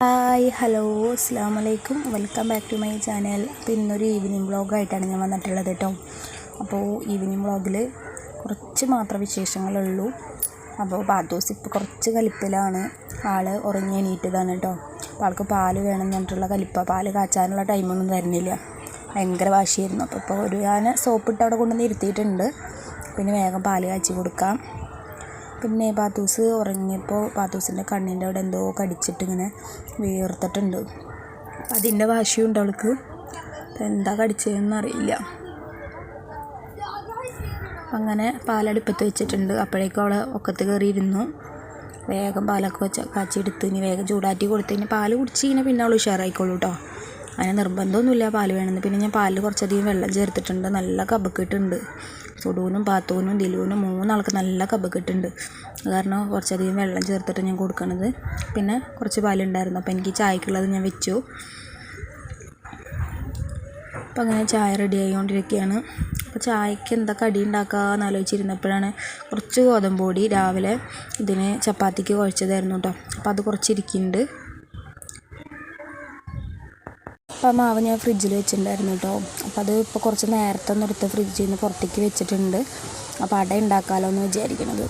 Hi hello അസ്സാം വലൈക്കും welcome back to my channel. അപ്പോൾ ഇന്നൊരു ഈവനിങ് വ്ളോഗായിട്ടാണ് ഞാൻ വന്നിട്ടുള്ളത് കേട്ടോ. അപ്പോൾ ഈവനിങ് വ്ളോഗിൽ കുറച്ച് മാത്രം വിശേഷങ്ങളുള്ളൂ. അപ്പോൾ പാത്തൂസ് ഇപ്പോൾ കുറച്ച് കലിപ്പിലാണ്. ആൾ ഉറങ്ങി എണീറ്റതാണ് കേട്ടോ. അപ്പോൾ ആൾക്ക് പാല് വേണമെന്ന് പറഞ്ഞിട്ടുള്ള കലിപ്പ. പാല് കാച്ചാനുള്ള ടൈമൊന്നും തരുന്നില്ല, ഭയങ്കര വാശിയായിരുന്നു. അപ്പോൾ ഒരു ഞാൻ സോപ്പിട്ട് അവിടെ കൊണ്ടുവന്ന് ഇരുത്തിയിട്ടുണ്ട്. പിന്നെ വേഗം പാല് കാച്ചി കൊടുക്കാം. പിന്നെ പാത്തൂസ് ഉറങ്ങിയപ്പോൾ പാത്തൂസിൻ്റെ കണ്ണിൻ്റെ അവിടെ എന്തോ കടിച്ചിട്ട് ഇങ്ങനെ വീർത്തിട്ടുണ്ട്. അതിൻ്റെ വാശിയുണ്ട് അവൾക്ക്. എന്താ കടിച്ചതെന്ന് അറിയില്ല. അങ്ങനെ പാലടുപ്പത്ത് വെച്ചിട്ടുണ്ട്. അപ്പോഴേക്കും അവൾ ഒക്കത്ത് കയറിയിരുന്നു. വേഗം പാലൊക്കെ കാച്ചിയെടുത്ത് ഇനി വേഗം ചൂടാറ്റി കൊടുത്ത് കഴിഞ്ഞാൽ പാല് കുടിച്ച് കഴിഞ്ഞാൽ പിന്നെ അവൾ ഉഷാറായിക്കോളൂ കേട്ടോ. അങ്ങനെ നിർബന്ധമൊന്നുമില്ല പാല് വേണമെന്ന്. പിന്നെ ഞാൻ പാലിൽ കുറച്ചധികം വെള്ളം ചേർത്തിട്ടുണ്ട്. നല്ല കബക്കെട്ടുണ്ട്. സുഡൂനും പാത്തൂനും ദിലുവിനും മൂന്നാൾക്ക് നല്ല കബക്കെട്ടുണ്ട്. അത് കാരണം കുറച്ചധികം വെള്ളം ചേർത്തിട്ട് ഞാൻ കൊടുക്കണത്. പിന്നെ കുറച്ച് പാലുണ്ടായിരുന്നു, അപ്പോൾ എനിക്ക് ചായക്കുള്ളത് ഞാൻ വെച്ചു. അപ്പം അങ്ങനെ ചായ റെഡി ആയിക്കൊണ്ടിരിക്കുകയാണ്. അപ്പോൾ ചായക്ക് എന്താ കടി ഉണ്ടാക്കാമെന്ന് ആലോചിച്ചിരുന്നപ്പോഴാണ് കുറച്ച് ഗോതമ്പ് പൊടി രാവിലെ ഇതിന് ചപ്പാത്തിക്ക് കുഴച്ചതായിരുന്നു കേട്ടോ. അപ്പോൾ അത് കുറച്ചിരിക്കുന്നുണ്ട്. അപ്പോൾ ആ മാവ് ഞാൻ ഫ്രിഡ്ജിൽ വെച്ചിട്ടുണ്ടായിരുന്നു കേട്ടോ. അപ്പോൾ അത് ഇപ്പോൾ കുറച്ച് നേരത്തെ ഒന്ന് എടുത്ത് ഫ്രിഡ്ജിൽ നിന്ന് പുറത്തേക്ക് വെച്ചിട്ടുണ്ട്. അപ്പോൾ അട ഉണ്ടാക്കാമല്ലോ എന്ന് വിചാരിക്കണത്.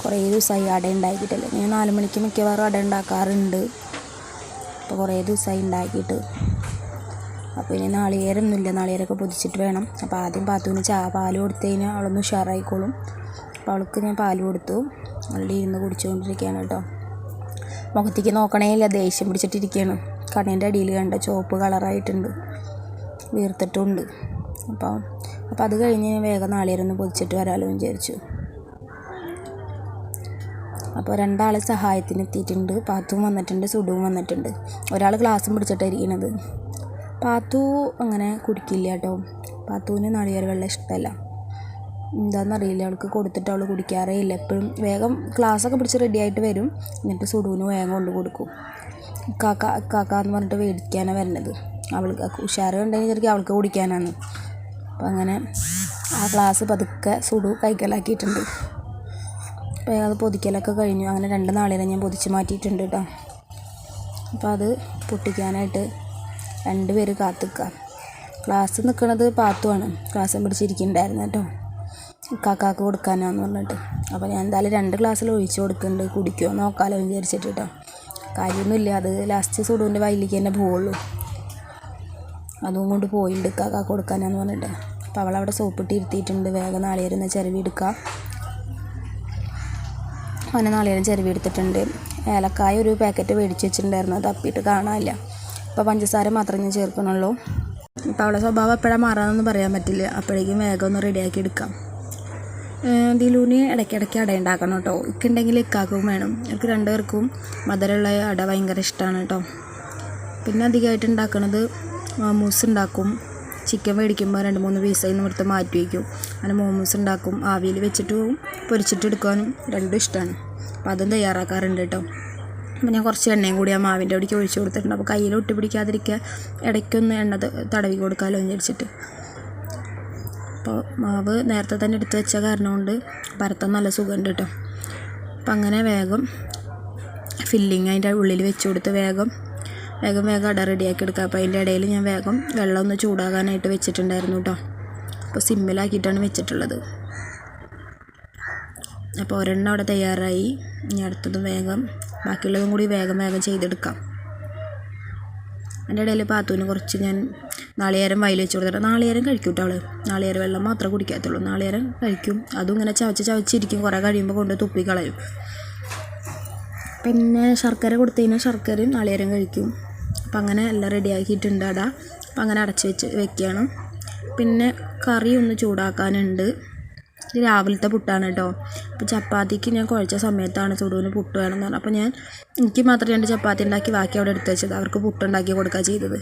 കുറേ ദിവസമായി അട ഉണ്ടാക്കിയിട്ടില്ല. ഞാൻ 4 മണിക്ക് മിക്കവാറും അട ഉണ്ടാക്കാറുണ്ട്. അപ്പോൾ കുറേ ദിവസമായി ഉണ്ടാക്കിയിട്ട്. അപ്പോൾ ഇനി നാളികേരമൊന്നുമില്ല, നാളികേരമൊക്കെ പൊതിച്ചിട്ട് വേണം. അപ്പോൾ ആദ്യം പാത്തൂന് പാല് കൊടുത്തു കഴിഞ്ഞാൽ അവളൊന്ന് ഉഷാറായിക്കോളും. അപ്പോൾ അവൾക്ക് ഞാൻ പാല് കൊടുത്തു. അവളുടെ ഇരുന്ന് കുടിച്ചുകൊണ്ടിരിക്കുകയാണ് കേട്ടോ. മുഖത്തേക്ക് നോക്കണേ ഇല്ല, ദേഷ്യം പിടിച്ചിട്ടിരിക്കുകയാണ്. കണ്ണിൻ്റെ അടിയിൽ കണ്ട ചുവപ്പ് കളറായിട്ടുണ്ട്, വീർത്തിട്ടുണ്ട്. അപ്പോൾ അത് കഴിഞ്ഞ് വേഗം നാളികേരം പൊതിച്ചിട്ട് വരാമല്ലോ എന്ന് വിചാരിച്ചു. അപ്പോൾ 2 ആൾ സഹായത്തിന് എത്തിയിട്ടുണ്ട്. പാത്തുവും വന്നിട്ടുണ്ട്, സുഡുവും വന്നിട്ടുണ്ട്. ഒരാൾ ഗ്ലാസ്സും പിടിച്ചിട്ടായിരിക്കണത്. പാത്തു അങ്ങനെ കുടിക്കില്ല കേട്ടോ. പാത്തുവിന് നാളികേര വെള്ളം ഇഷ്ടമല്ല. എന്താണെന്നറിയില്ല, അവൾക്ക് കൊടുത്തിട്ട് അവൾ കുടിക്കാറേ ഇല്ല. എപ്പോഴും വേഗം ഗ്ലാസ്സൊക്കെ പിടിച്ച് റെഡിയായിട്ട് വരും. എന്നിട്ട് സുഡുവിന് വേഗം കൊണ്ട് കൊടുക്കും. കാക്ക എന്ന് പറഞ്ഞിട്ട് മേടിക്കാനാണ് വരുന്നത്. അവൾക്ക് ഉഷാറ് ഉണ്ടെങ്കിൽ വിചാരിക്കും അവൾക്ക് കുടിക്കാനാണ്. അപ്പം അങ്ങനെ ആ ഗ്ലാസ് പതുക്കെ സുഡു കൈക്കലാക്കിയിട്ടുണ്ട്. അപ്പോൾ അത് പൊതിക്കലൊക്കെ കഴിഞ്ഞു. അങ്ങനെ 2 നാളികേരം ഞാൻ പൊതിച്ച് മാറ്റിയിട്ടുണ്ട് കേട്ടോ. അപ്പോൾ അത് പൊട്ടിക്കാനായിട്ട് 2 പേര് കാത്തിക്കുക. ഗ്ലാസ് നിൽക്കുന്നത് പാത്തുവാണ്. ഗ്ലാസ്സും പിടിച്ചിരിക്കുന്നുണ്ടായിരുന്നു കേട്ടോ, കാക്കാക്ക് കൊടുക്കാനാന്ന് പറഞ്ഞിട്ട്. അപ്പോൾ ഞാൻ എന്തായാലും 2 ഗ്ലാസ്സിൽ ഒഴിച്ച് കൊടുക്കുന്നുണ്ട്. കുടിക്കുമോ നോക്കാമല്ലോ എന്ന് വിചാരിച്ചിട്ട് കേട്ടോ. കാര്യമൊന്നുമില്ല, അത് ലാസ്റ്റ് സുഡുവിൻ്റെ വയലിലേക്ക് തന്നെ പോവുള്ളൂ. അതും കൊണ്ട് പോയിട്ടുണ്ട് കാക്ക കൊടുക്കാനാന്ന് പറഞ്ഞിട്ട്. അപ്പോൾ അവളവിടെ സോപ്പിട്ട് ഇരുത്തിയിട്ടുണ്ട്. വേഗം നാളികേരം ചിരവി എടുക്കുക. അങ്ങനെ നാളികേരം ചിരവി എടുത്തിട്ടുണ്ട്. ഏലക്കായ ഒരു പാക്കറ്റ് മേടിച്ച് വെച്ചിട്ടുണ്ടായിരുന്നു, അത് തപ്പിയിട്ട് കാണാനില്ല. അപ്പോൾ പഞ്ചസാര മാത്രമേ ഞാൻ ചേർക്കണുള്ളൂ. അപ്പോൾ അവളുടെ സ്വഭാവം എപ്പോഴാണ് മാറാമെന്നൊന്നും പറയാൻ പറ്റില്ല. അപ്പോഴേക്കും വേഗം ഒന്ന് റെഡിയാക്കി എടുക്കാം. ദിലുവിന് ഇടയ്ക്കിടയ്ക്ക് അട ഉണ്ടാക്കണം കേട്ടോ. ഇക്കുണ്ടെങ്കിൽ ഇക്കാക്കും വേണം. എനിക്ക് 2 പേർക്കും മധുരമുള്ള അട ഭയങ്കര ഇഷ്ടമാണ് കേട്ടോ. പിന്നെ അധികമായിട്ട് ഉണ്ടാക്കുന്നത് മോമോസ് ഉണ്ടാക്കും. ചിക്കൻ മേടിക്കുമ്പോൾ 2-3 പീസായി നിർത്ത് മാറ്റി വയ്ക്കും. അങ്ങനെ മോമോസ് ഉണ്ടാക്കും. ആവിയിൽ വെച്ചിട്ട് പൊരിച്ചിട്ട് എടുക്കാനും രണ്ടും ഇഷ്ടമാണ്. അപ്പോൾ അതും തയ്യാറാക്കാറുണ്ട് കേട്ടോ. അപ്പോൾ ഞാൻ കുറച്ച് എണ്ണയും കൂടി ആ മാവിൻ്റെ അവിടേക്ക് ഒഴിച്ച് കൊടുത്തിട്ടുണ്ട്. അപ്പോൾ കയ്യിൽ ഒട്ടി പിടിക്കാതിരിക്കുക, ഇടയ്ക്കൊന്ന് എണ്ണ തടവി കൊടുക്കാമല്ലോ എന്ന് വിചാരിച്ചിട്ട്. അപ്പോൾ മാവ് നേരത്തെ തന്നെ എടുത്ത് വെച്ച കാരണം കൊണ്ട് പരത്താൻ നല്ല സുഖമുണ്ട് കേട്ടോ. അപ്പം അങ്ങനെ വേഗം ഫില്ലിങ് അതിൻ്റെ ഉള്ളിൽ വെച്ച് കൊടുത്ത് വേഗം അട റെഡിയാക്കി എടുക്കുക. അപ്പോൾ അതിൻ്റെ ഇടയിൽ ഞാൻ വേഗം വെള്ളം ഒന്ന് ചൂടാകാനായിട്ട് വെച്ചിട്ടുണ്ടായിരുന്നു കേട്ടോ. അപ്പോൾ സിമ്മിലാക്കിയിട്ടാണ് വെച്ചിട്ടുള്ളത്. അപ്പോൾ ഒരെണ്ണം അവിടെ തയ്യാറായി. ഇനി അടുത്തതും ബാക്കിയുള്ളതും കൂടി വേഗം ചെയ്തെടുക്കാം. അതിൻ്റെ ഇടയിൽ പാത്തുവിന് കുറച്ച് ഞാൻ നാളികേരം വയൽ വെച്ച് കൊടുത്തിട്ട്. നാളികേരം കഴിക്കും കേട്ടോ അവൾ. നാളികേര വെള്ളം മാത്രമേ കുടിക്കാത്തുള്ളൂ. നാളികേരം കഴിക്കും. അതും ഇങ്ങനെ ചവച്ചിരിക്കും. കുറേ കഴിയുമ്പോൾ കൊണ്ട് തുപ്പിക്കളയും. പിന്നെ ശർക്കര കൊടുത്തു കഴിഞ്ഞാൽ ശർക്കരയും നാളികേരം കഴിക്കും. അപ്പം അങ്ങനെ എല്ലാം റെഡിയാക്കിയിട്ടുണ്ട് അട. അപ്പം അങ്ങനെ അടച്ച് വെക്കുകയാണ്. പിന്നെ കറി ഒന്ന് ചൂടാക്കാനുണ്ട്. ഇത് രാവിലത്തെ പുട്ടാണ് കേട്ടോ. അപ്പോൾ ചപ്പാത്തിക്ക് ഞാൻ കുഴച്ച സമയത്താണ് സുഡുവിന് പുട്ട് വേണമെന്ന് പറഞ്ഞത്. അപ്പോൾ എനിക്ക് മാത്രം 2 ചപ്പാത്തി ഉണ്ടാക്കി ബാക്കി അവിടെ എടുത്ത് വെച്ചത്. അവർക്ക് പുട്ടുണ്ടാക്കി കൊടുക്കുക ചെയ്തത്.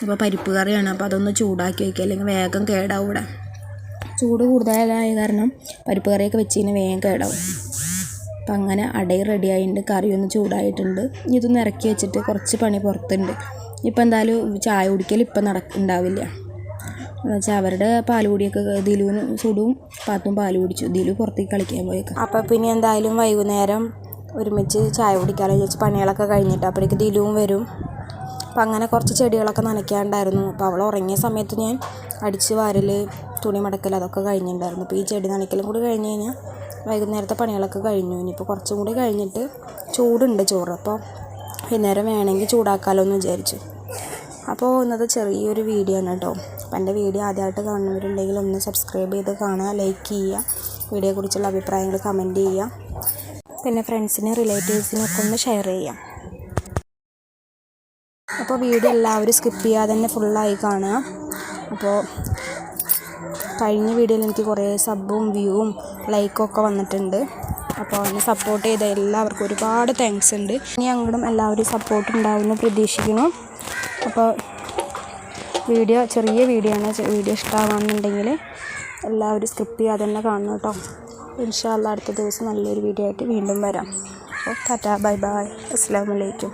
അപ്പോൾ പരിപ്പ് കറിയാണ്. അപ്പോൾ അതൊന്ന് ചൂടാക്കി വയ്ക്കുക, അല്ലെങ്കിൽ വേഗം കേടാവും. ഇവിടെ ചൂട് കൂടുതലായ കാരണം പരിപ്പ് കറിയൊക്കെ വെച്ച് കഴിഞ്ഞാൽ വേഗം കേടാവും. അപ്പം അങ്ങനെ അടയും റെഡി ആയിട്ടുണ്ട്. കറി ഒന്ന് ചൂടായിട്ടുണ്ട്. ഇതൊന്ന് ഇറക്കി വെച്ചിട്ട് കുറച്ച് പണി പുറത്തുണ്ട്. ഇപ്പം എന്തായാലും ചായ കുടിക്കൽ ഇപ്പം ഉണ്ടാവില്ല. എന്നുവെച്ചാൽ അവരുടെ പാലുകൂടിയൊക്കെ ദിലുവിനും സുഡുവും പാത്തും പാല് കുടിച്ചു. ദിലു പുറത്തേക്ക് കളിക്കാൻ പോയേക്കാം. അപ്പോൾ പിന്നെ എന്തായാലും വൈകുന്നേരം ഒരുമിച്ച് ചായ കുടിക്കാമെന്ന് വിചാരിച്ച് പണികളൊക്കെ കഴിഞ്ഞിട്ട് അപ്പോഴേക്ക് ദിലുവും വരും. അപ്പം അങ്ങനെ കുറച്ച് ചെടികളൊക്കെ നനയ്ക്കാനുണ്ടായിരുന്നു. അപ്പോൾ അവൾ ഉറങ്ങിയ സമയത്ത് ഞാൻ അടിച്ച് വാരൽ, തുണി മടക്കൽ അതൊക്കെ കഴിഞ്ഞിട്ടുണ്ടായിരുന്നു. അപ്പോൾ ഈ ചെടി നനയ്ക്കലും കൂടി കഴിഞ്ഞ് കഴിഞ്ഞാൽ വൈകുന്നേരത്തെ പണികളൊക്കെ കഴിഞ്ഞു. ഇനിയിപ്പോൾ കുറച്ചും കൂടി കഴിഞ്ഞിട്ട് ചൂടുണ്ട് ചോറ്, അപ്പോൾ വൈകുന്നേരം വേണമെങ്കിൽ ചൂടാക്കാമല്ലോ എന്ന് വിചാരിച്ചു. അപ്പോൾ ഇന്നത്തെ ചെറിയൊരു വീഡിയോ ആണ് കേട്ടോ. അപ്പോൾ എൻ്റെ വീഡിയോ ആദ്യമായിട്ട് കാണുന്നവരുണ്ടെങ്കിൽ ഒന്ന് സബ്സ്ക്രൈബ് ചെയ്ത് കാണുക, ലൈക്ക് ചെയ്യുക, വീഡിയോയെക്കുറിച്ചുള്ള അഭിപ്രായങ്ങൾ കമൻറ്റ് ചെയ്യുക, പിന്നെ ഫ്രണ്ട്സിന് റിലേറ്റീവ്സിനൊക്കെ ഒന്ന് ഷെയർ ചെയ്യാം. അപ്പോൾ വീഡിയോ എല്ലാവരും സ്കിപ്പ് ചെയ്യാതെ തന്നെ ഫുള്ളായി കാണുക. അപ്പോൾ കഴിഞ്ഞ വീഡിയോയിൽ എനിക്ക് കുറേ സബ്ബും വ്യൂവും ലൈക്കും ഒക്കെ വന്നിട്ടുണ്ട്. അപ്പോൾ എന്നെ സപ്പോർട്ട് ചെയ്ത എല്ലാവർക്കും ഒരുപാട് താങ്ക്സ് ഉണ്ട്. ഇനി അങ്ങോട്ടും എല്ലാവരും സപ്പോർട്ട് ഉണ്ടാവുമെന്ന് പ്രതീക്ഷിക്കുന്നു. അപ്പോൾ ചെറിയ വീഡിയോ ആണ്. വീഡിയോ ഇഷ്ടമാണെന്നുണ്ടെങ്കിൽ എല്ലാവരും സ്കിപ്പ് ചെയ്യാതെ തന്നെ കാണണം കേട്ടോ. ഇൻഷാ അല്ലാഹ് അടുത്ത ദിവസം നല്ലൊരു വീഡിയോ ആയിട്ട് വീണ്ടും വരാം. അപ്പോൾ ടാറ്റാ, ബൈ ബൈ, അസ്സലാമു അലൈക്കും.